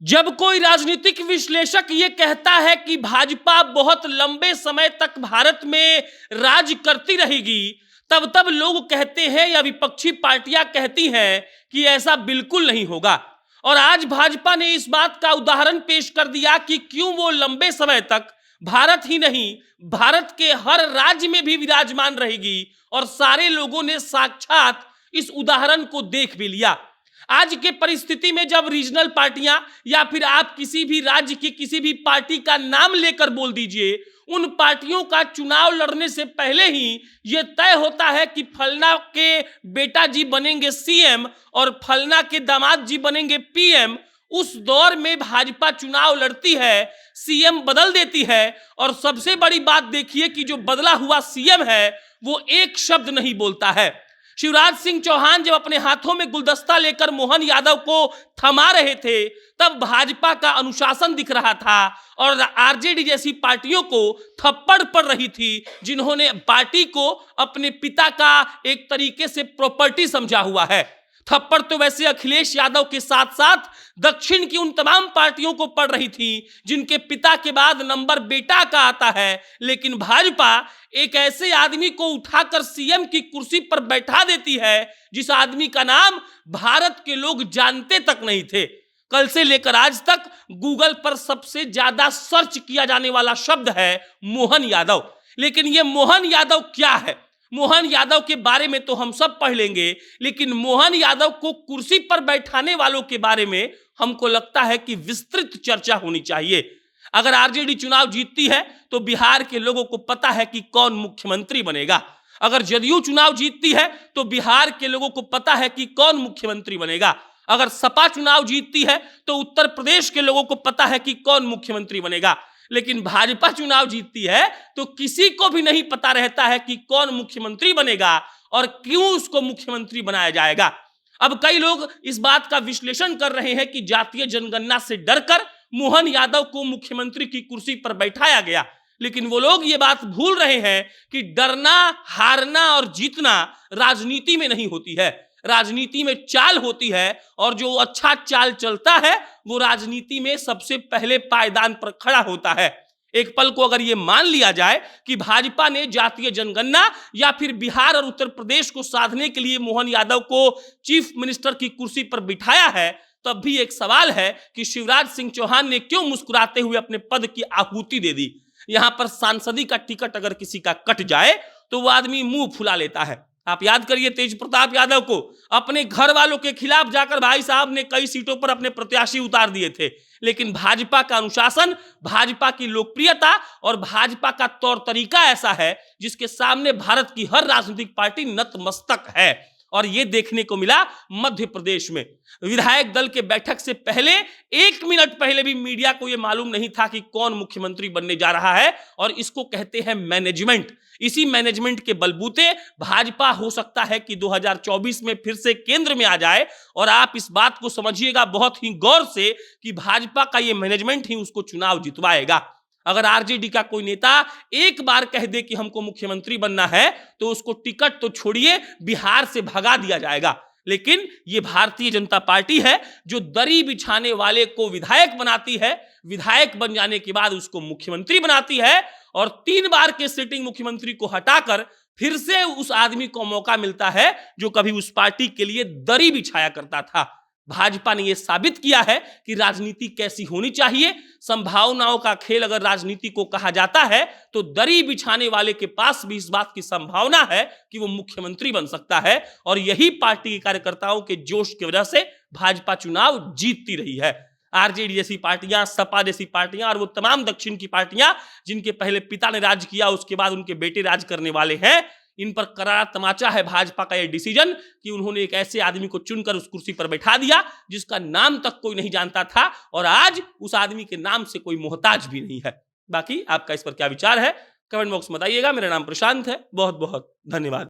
जब कोई राजनीतिक विश्लेषक ये कहता है कि भाजपा बहुत लंबे समय तक भारत में राज करती रहेगी, तब तब लोग कहते हैं या विपक्षी पार्टियां कहती हैं कि ऐसा बिल्कुल नहीं होगा। और आज भाजपा ने इस बात का उदाहरण पेश कर दिया कि क्यों वो लंबे समय तक भारत ही नहीं, भारत के हर राज्य में भी विराजमान रहेगी। और सारे लोगों ने साक्षात इस उदाहरण को देख भी लिया। आज के परिस्थिति में जब रीजनल पार्टियां या फिर आप किसी भी राज्य की किसी भी पार्टी का नाम लेकर बोल दीजिए, उन पार्टियों का चुनाव लड़ने से पहले ही यह तय होता है कि फलना के बेटा जी बनेंगे सीएम और फलना के दामाद जी बनेंगे पीएम। उस दौर में भाजपा चुनाव लड़ती है, सीएम बदल देती है। और सबसे बड़ी बात देखिए कि जो बदला हुआ सीएम है वो एक शब्द नहीं बोलता है। शिवराज सिंह चौहान जब अपने हाथों में गुलदस्ता लेकर मोहन यादव को थमा रहे थे, तब भाजपा का अनुशासन दिख रहा था और आरजेडी जैसी पार्टियों को थप्पड़ पड़ रही थी, जिन्होंने पार्टी को अपने पिता का एक तरीके से प्रॉपर्टी समझा हुआ है। थप्पड़ तो वैसे अखिलेश यादव के साथ साथ दक्षिण की उन तमाम पार्टियों को पड़ रही थी जिनके पिता के बाद नंबर बेटा का आता है। लेकिन भाजपा एक ऐसे आदमी को उठाकर सीएम की कुर्सी पर बैठा देती है जिस आदमी का नाम भारत के लोग जानते तक नहीं थे। कल से लेकर आज तक गूगल पर सबसे ज्यादा सर्च किया जाने वाला शब्द है मोहन यादव। लेकिन यह मोहन यादव क्या है? मोहन यादव के बारे में तो हम सब पढ़ लेंगे, लेकिन मोहन यादव को कुर्सी पर बैठाने वालों के बारे में हमको लगता है कि विस्तृत चर्चा होनी चाहिए। अगर आरजेडी चुनाव जीतती है तो बिहार के लोगों को पता है कि कौन मुख्यमंत्री बनेगा। अगर जदयू चुनाव जीतती है तो बिहार के लोगों को पता है कि कौन मुख्यमंत्री बनेगा। अगर सपा चुनाव जीतती है तो उत्तर प्रदेश के लोगों को पता है कि कौन मुख्यमंत्री बनेगा। लेकिन भाजपा चुनाव जीतती है तो किसी को भी नहीं पता रहता है कि कौन मुख्यमंत्री बनेगा और क्यों उसको मुख्यमंत्री बनाया जाएगा। अब कई लोग इस बात का विश्लेषण कर रहे हैं कि जातीय जनगणना से डरकर मोहन यादव को मुख्यमंत्री की कुर्सी पर बैठाया गया। लेकिन वो लोग ये बात भूल रहे हैं कि डरना, हारना और जीतना राजनीति में नहीं होती है। राजनीति में चाल होती है और जो अच्छा चाल चलता है वो राजनीति में सबसे पहले पायदान पर खड़ा होता है। एक पल को अगर ये मान लिया जाए कि भाजपा ने जातीय जनगणना या फिर बिहार और उत्तर प्रदेश को साधने के लिए मोहन यादव को चीफ मिनिस्टर की कुर्सी पर बिठाया है, तब भी एक सवाल है कि शिवराज सिंह चौहान ने क्यों मुस्कुराते हुए अपने पद की आहुति दे दी। यहां पर सांसदी का टिकट अगर किसी का कट जाए तो वो आदमी मुंह फुला लेता है। आप याद करिए तेज प्रताप यादव को अपने घर वालों के खिलाफ जाकर भाई साहब ने कई सीटों पर अपने प्रत्याशी उतार दिए थे। लेकिन भाजपा का अनुशासन, भाजपा की लोकप्रियता और भाजपा का तौर तरीका ऐसा है जिसके सामने भारत की हर राजनीतिक पार्टी नतमस्तक है। और यह देखने को मिला मध्य प्रदेश में। विधायक दल के बैठक से पहले 1 मिनट पहले भी मीडिया को यह मालूम नहीं था कि कौन मुख्यमंत्री बनने जा रहा है। और इसको कहते हैं मैनेजमेंट। इसी मैनेजमेंट के बलबूते भाजपा हो सकता है कि 2024 में फिर से केंद्र में आ जाए। और आप इस बात को समझिएगा बहुत ही गौर से कि भाजपा का यह मैनेजमेंट ही उसको चुनाव जितवाएगा। अगर आरजेडी का कोई नेता एक बार कह दे कि हमको मुख्यमंत्री बनना है तो उसको टिकट तो छोड़िए, बिहार से भगा दिया जाएगा। लेकिन ये भारतीय जनता पार्टी है जो दरी बिछाने वाले को विधायक बनाती है, विधायक बन जाने के बाद उसको मुख्यमंत्री बनाती है और 3 बार के सिटिंग मुख्यमंत्री को हटाकर फिर से उस आदमी को मौका मिलता है जो कभी उस पार्टी के लिए दरी बिछाया करता था। भाजपा ने यह साबित किया है कि राजनीति कैसी होनी चाहिए। संभावनाओं का खेल अगर राजनीति को कहा जाता है तो दरी बिछाने वाले के पास भी इस बात की संभावना है कि वो मुख्यमंत्री बन सकता है। और यही पार्टी के कार्यकर्ताओं के जोश की वजह से भाजपा चुनाव जीतती रही है। आरजेडी जैसी पार्टियां, सपा जैसी पार्टियां और वो तमाम दक्षिण की पार्टियां जिनके पहले पिता ने राज किया, उसके बाद उनके बेटे राज करने वाले हैं, इन पर करारा तमाचा है भाजपा का यह डिसीजन कि उन्होंने एक ऐसे आदमी को चुनकर उस कुर्सी पर बैठा दिया जिसका नाम तक कोई नहीं जानता था और आज उस आदमी के नाम से कोई मोहताज भी नहीं है। बाकी आपका इस पर क्या विचार है कमेंट बॉक्स में बताइएगा। मेरा नाम प्रशांत है। बहुत बहुत धन्यवाद।